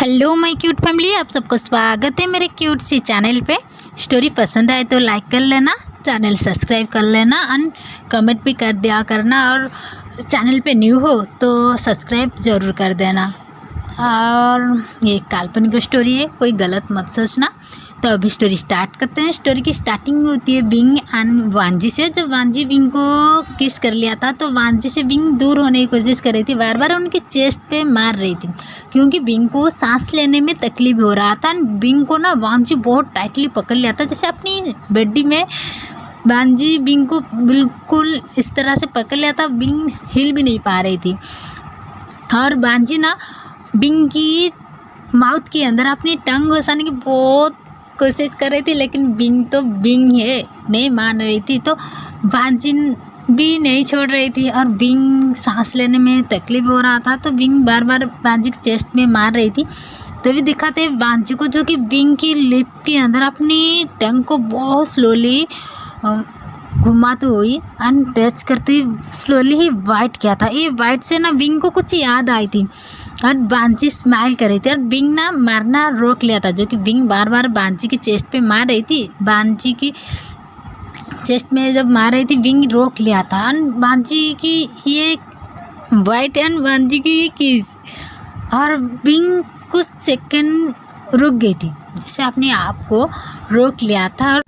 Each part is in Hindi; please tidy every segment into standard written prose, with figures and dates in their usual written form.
हेलो माय क्यूट फैमिली, आप सबको स्वागत है मेरे क्यूट सी चैनल पे। स्टोरी पसंद आए तो लाइक कर लेना, चैनल सब्सक्राइब कर लेना एंड कमेंट भी कर दिया करना, और चैनल पे न्यू हो तो सब्सक्राइब ज़रूर कर देना। और ये काल्पनिक स्टोरी है, कोई गलत मत सोचना। तो अभी स्टोरी स्टार्ट करते हैं। स्टोरी की स्टार्टिंग होती है विंग एंड वांजी से। जब वांजी विंग को किस कर लिया था तो वांजी से विंग दूर होने की कोशिश कर रही थी, बार बार उनकी चेस्ट पे मार रही थी क्योंकि विंग को सांस लेने में तकलीफ हो रहा था। विंग को ना वांजी बहुत टाइटली पकड़ लिया था, जैसे अपनी बॉडी में वांजी विंग को बिल्कुल इस तरह से पकड़ लिया था, विंग हिल भी नहीं पा रही थी। और वांजी ना विंग की माउथ के अंदर अपनी टंग घुसाने की बहुत कोशिश कर रही थी, लेकिन विंग तो विंग है, नहीं मान रही थी। तो वांजी भी नहीं छोड़ रही थी और विंग सांस लेने में तकलीफ हो रहा था, तो विंग बार बार वांजी के चेस्ट में मार रही थी। तो भी दिखाते वांजी को, जो कि विंग की लिप के अंदर अपनी टंग को बहुत स्लोली घुमाती हुई एंड टच करती हुई स्लोली ही वाइट किया था। ये वाइट से ना विंग को कुछ याद आई थी और वांजी स्माइल कर रही थी और विंग ना मारना रोक लिया था, जो कि विंग बार बार वांजी की चेस्ट पे मार रही थी। वांजी की चेस्ट में जब मार रही थी विंग रोक लिया था एंड वांजी की ये वाइट एंड वांजी की ये किस, और विंग कुछ सेकंड रुक गई थी, जैसे अपने आप को रोक लिया था। और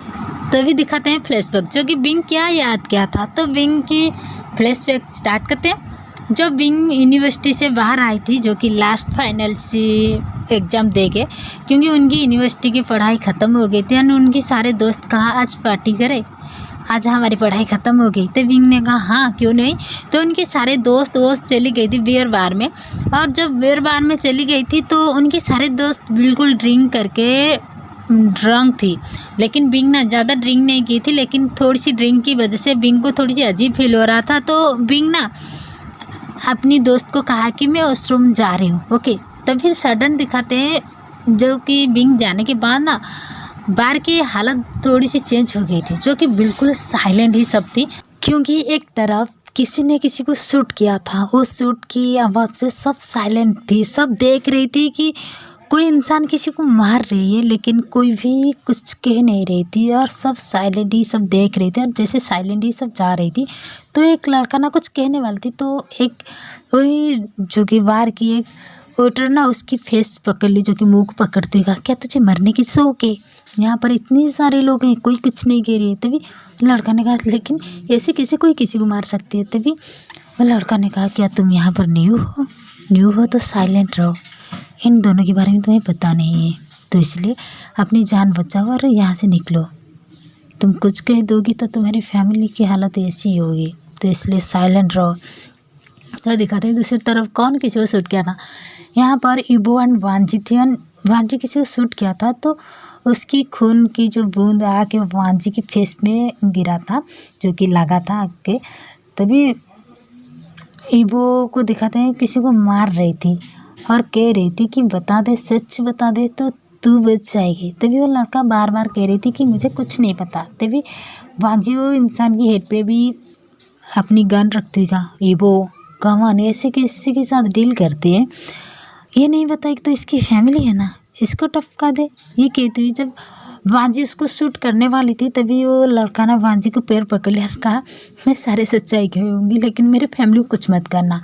तभी दिखाते हैं फ्लैशबैक, जो कि विंग क्या याद किया था। तो विंग की फ्लैशबैक स्टार्ट करते हैं। जब विंग यूनिवर्सिटी से बाहर आई थी, जो कि लास्ट फाइनल सी एग्ज़ाम दे के, क्योंकि उनकी यूनिवर्सिटी की पढ़ाई ख़त्म हो गई थी और उनके सारे दोस्त कहा आज पार्टी करें, आज हमारी पढ़ाई ख़त्म हो गई। तो विंग ने कहा हाँ क्यों नहीं। तो उनके सारे दोस्त चली गई थी बियर बार में, और जब बियर बार में चली गई थी तो उनके सारे दोस्त बिल्कुल ड्रिंक करके ड्रंक थी, लेकिन विंग ना ज़्यादा ड्रिंक नहीं की थी, लेकिन थोड़ी सी ड्रिंक की वजह से विंग को थोड़ी सी अजीब फील हो रहा था। तो विंग ना अपनी दोस्त को कहा कि मैं वॉशरूम जा रही हूँ, ओके। तभी सडन दिखाते हैं, जो कि विंग जाने के बाद ना बार की हालत थोड़ी सी चेंज हो गई थी, जो कि बिल्कुल साइलेंट ही सब थी, क्योंकि एक तरफ किसी ने किसी को शूट किया था। वो शूट की आवाज़ से सब साइलेंट थी, सब देख रही थी कि कोई इंसान किसी को मार रही है, लेकिन कोई भी कुछ कह नहीं रही थी और सब साइलेंट ही सब देख रहे थे। और जैसे साइलेंट ही सब जा रही थी तो एक लड़का ना कुछ कहने वाली थी, तो एक वही जो कि बार की एक वेटर ना उसकी फेस पकड़ ली, जो कि मुँह को पकड़ते हुए कहा क्या तुझे मरने की शौक है, यहाँ पर इतने सारे लोग हैं, कोई कुछ नहीं कह रही है। तभी लड़का ने कहा लेकिन ऐसे कैसे कोई किसी को मार सकती है। तभी वह लड़का ने कहा क्या तुम यहाँ पर न्यू हो तो साइलेंट रहो, इन दोनों के बारे में तुम्हें पता नहीं है, तो इसलिए अपनी जान बचाओ और यहाँ से निकलो। तुम कुछ कह दोगी तो तुम्हारी फैमिली की हालत ऐसी ही होगी, तो इसलिए साइलेंट रहो। तो दिखाते हैं दूसरी तरफ कौन किसी को शूट किया था। यहाँ पर इबो एंड वांजी थी, वांजी किसी को शूट किया था, तो उसकी खून की जो बूंद आके वांजी की फेस में गिरा था, जो कि लगा था आके। तभी इबो को दिखाते हैं किसी को मार रही थी और कह रही थी कि बता दे, सच बता दे तो तू बच जाएगी। तभी वो लड़का बार बार कह रही थी कि मुझे कुछ नहीं पता। तभी वांजी वो इंसान की हेड पे भी अपनी गन रखती हुई कहा इबो कमान ऐसे किसी के साथ डील करती है, ये नहीं पता कि तो इसकी फैमिली है ना, इसको टपका दे, ये कहती हुई जब वांजी उसको शूट करने वाली थी, तभी वो लड़का ना वांजी को पैर पकड़ लिया और कहा मैं सारे सच्चाई कहूँगी, लेकिन मेरे फैमिली को कुछ मत करना।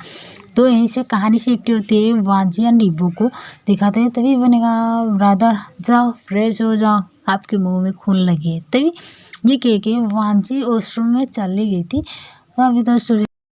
तो यहीं से कहानी शिफ्ट होती है, वांजी और नीबू को दिखाते हैं। तभी मैंने कहा ब्रदर जाओ फ्रेश हो जाओ, आपके मुंह में खून लगी है। तभी ये कह के वांजी वॉशरूम में चली गई थी। तो अभी तो स्टोरी